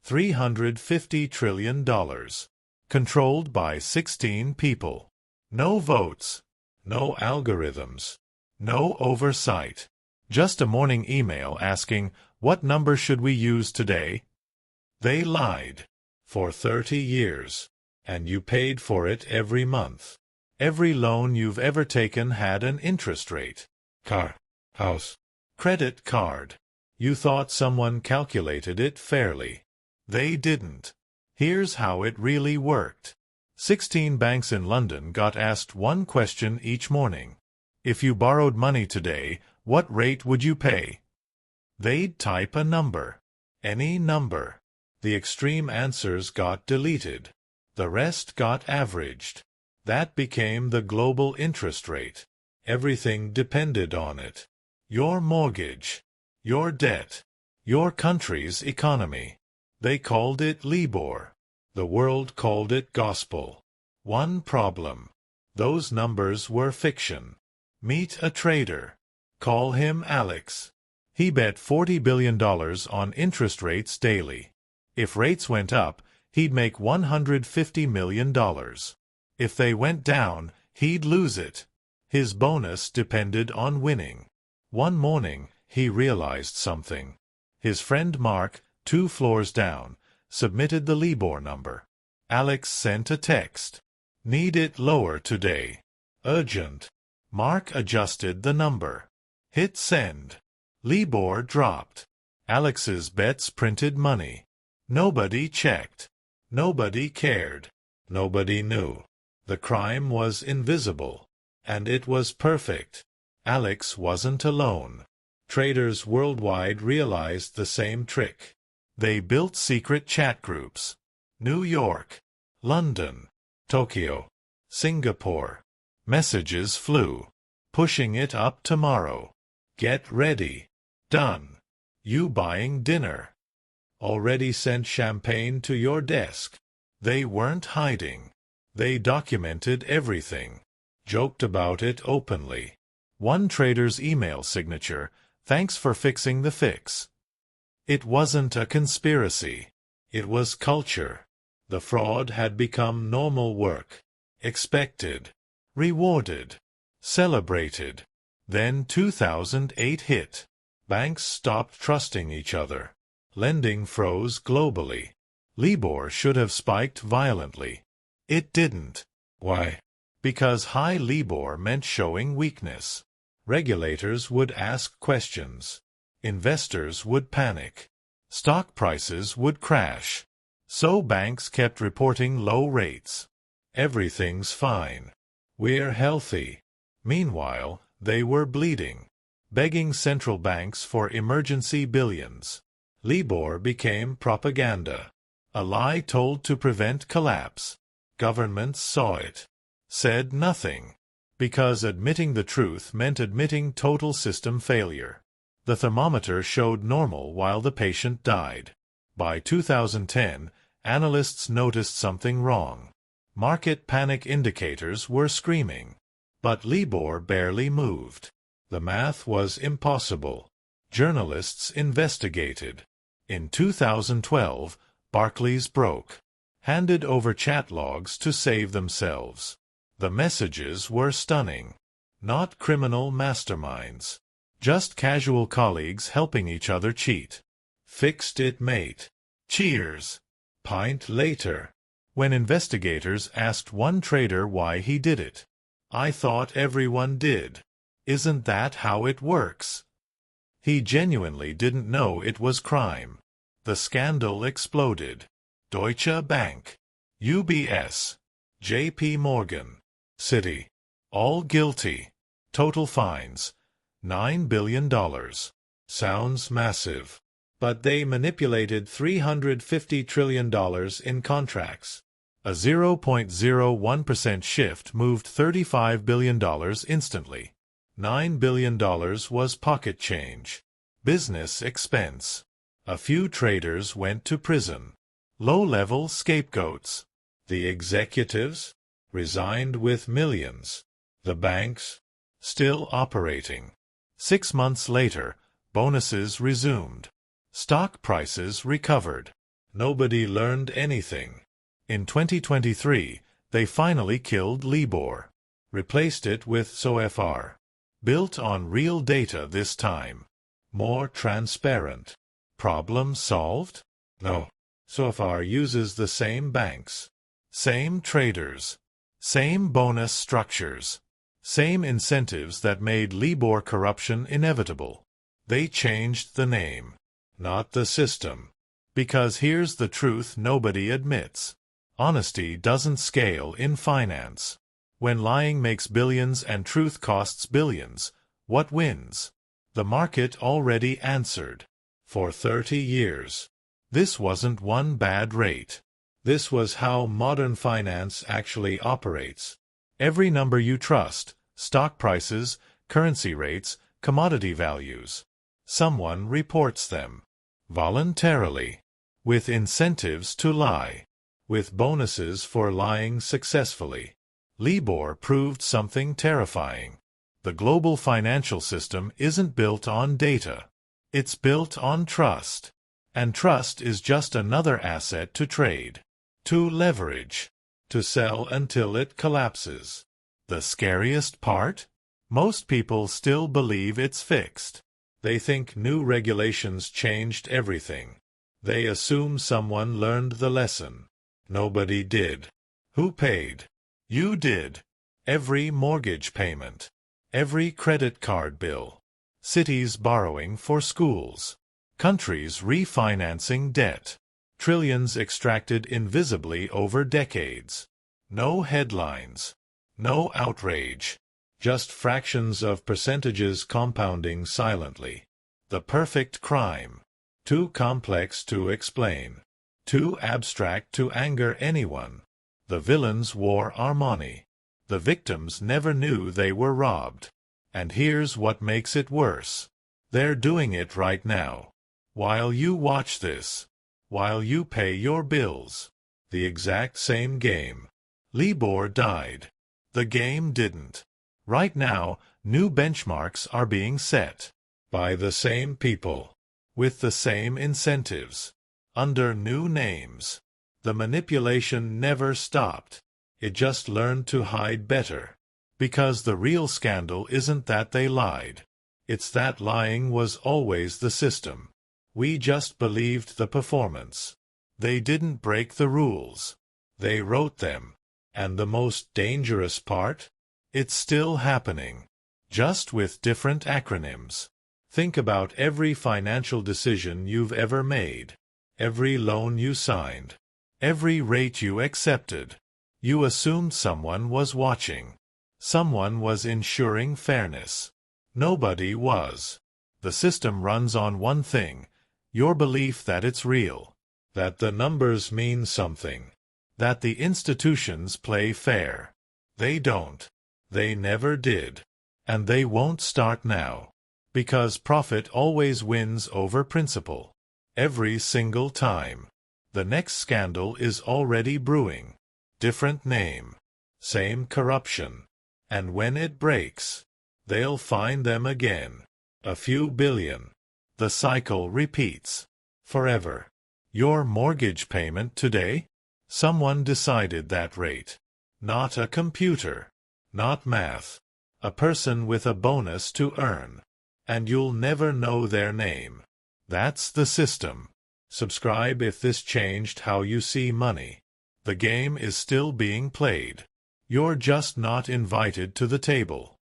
$350 trillion. Controlled by 16 people. No votes. No algorithms. No oversight. Just a morning email asking, "What number should we use today?" They lied. For 30 years. And you paid for it every month. Every loan you've ever taken had an interest rate. Car. House. Credit card. You thought someone calculated it fairly. They didn't. Here's how it really worked. 16 banks in London got asked one question each morning. If you borrowed money today, what rate would you pay? They'd type a number. Any number. The extreme answers got deleted. The rest got averaged. That became the global interest rate. Everything depended on it. Your mortgage. Your debt. Your country's economy. They called it LIBOR. The world called it gospel. One problem. Those numbers were fiction. Meet a trader. Call him Alex. He bet $40 billion on interest rates daily. If rates went up, he'd make $150 million. If they went down, he'd lose it. His bonus depended on winning. One morning, he realized something. His friend Mark, 2 floors down, submitted the LIBOR number. Alex sent a text. Need it lower today. Urgent. Mark adjusted the number. Hit send. LIBOR dropped. Alex's bets printed money. Nobody checked. Nobody cared. Nobody knew. The crime was invisible. And it was perfect. Alex wasn't alone. Traders worldwide realized the same trick. They built secret chat groups. New York, London, Tokyo, Singapore. Messages flew. Pushing it up tomorrow. Get ready. Done. You buying dinner. Already sent champagne to your desk. They weren't hiding. They documented everything. Joked about it openly. One trader's email signature, "Thanks for fixing the fix." It wasn't a conspiracy. It was culture. The fraud had become normal work. Expected. Rewarded. Celebrated. Then 2008 hit. Banks stopped trusting each other. Lending froze globally. LIBOR should have spiked violently. It didn't. Why? Because high LIBOR meant showing weakness. Regulators would ask questions. Investors would panic. Stock prices would crash. So banks kept reporting low rates. Everything's fine. We're healthy. Meanwhile, they were bleeding. Begging central banks for emergency billions. LIBOR became propaganda. A lie told to prevent collapse. Governments saw it. Said nothing. Because admitting the truth meant admitting total system failure. The thermometer showed normal while the patient died. By 2010, analysts noticed something wrong. Market panic indicators were screaming. But LIBOR barely moved. The math was impossible. Journalists investigated. In 2012, Barclays broke. Handed over chat logs to save themselves. The messages were stunning. Not criminal masterminds. Just casual colleagues helping each other cheat. Fixed it, mate. Cheers. Pint later. When investigators asked one trader why he did it. "I thought everyone did. Isn't that how it works?" He genuinely didn't know it was crime. The scandal exploded. Deutsche Bank, UBS, JP Morgan, Citi, all guilty. Total fines, $9 billion. Sounds massive. But they manipulated $350 trillion in contracts. A 0.01% shift moved $35 billion instantly. $9 billion was pocket change. Business expense. A few traders went to prison. Low-level scapegoats. The executives resigned with millions. The banks still operating. 6 months later, bonuses resumed. Stock prices recovered. Nobody learned anything. In 2023, they finally killed LIBOR, replaced it with SOFR, built on real data this time. More transparent. Problem solved? No. SOFR uses the same banks, same traders, same bonus structures, same incentives that made LIBOR corruption inevitable. They changed the name, not the system. Because here's the truth nobody admits. Honesty doesn't scale in finance. When lying makes billions and truth costs billions, what wins? The market already answered. For 30 years. This wasn't one bad rate. This was how modern finance actually operates. Every number you trust, stock prices, currency rates, commodity values. Someone reports them. Voluntarily. With incentives to lie. With bonuses for lying successfully. LIBOR proved something terrifying. The global financial system isn't built on data. It's built on trust. And trust is just another asset to trade. To leverage. To sell until it collapses. The scariest part? Most people still believe it's fixed. They think new regulations changed everything. They assume someone learned the lesson. Nobody did. Who paid? You did. Every mortgage payment. Every credit card bill. Cities borrowing for schools. Countries refinancing debt. Trillions extracted invisibly over decades. No headlines. No outrage. Just fractions of percentages compounding silently. The perfect crime. Too complex to explain. Too abstract to anger anyone. The villains wore Armani. The victims never knew they were robbed. And here's what makes it worse. They're doing it right now. While you watch this. While you pay your bills. The exact same game. LIBOR died. The game didn't. Right now, new benchmarks are being set. By the same people. With the same incentives. Under new names. The manipulation never stopped. It just learned to hide better. Because the real scandal isn't that they lied. It's that lying was always the system. We just believed the performance. They didn't break the rules. They wrote them. And the most dangerous part? It's still happening. Just with different acronyms. Think about every financial decision you've ever made. Every loan you signed. Every rate you accepted. You assumed someone was watching. Someone was ensuring fairness. Nobody was. The system runs on one thing. Your belief that it's real. That the numbers mean something. That the institutions play fair. They don't. They never did. And they won't start now. Because profit always wins over principle. Every single time. The next scandal is already brewing. Different name. Same corruption. And when it breaks, they'll find them again. A few billion. The cycle repeats. Forever. Your mortgage payment today? Someone decided that rate. Not a computer. Not math. A person with a bonus to earn. And you'll never know their name. That's the system. Subscribe if this changed how you see money. The game is still being played. You're just not invited to the table.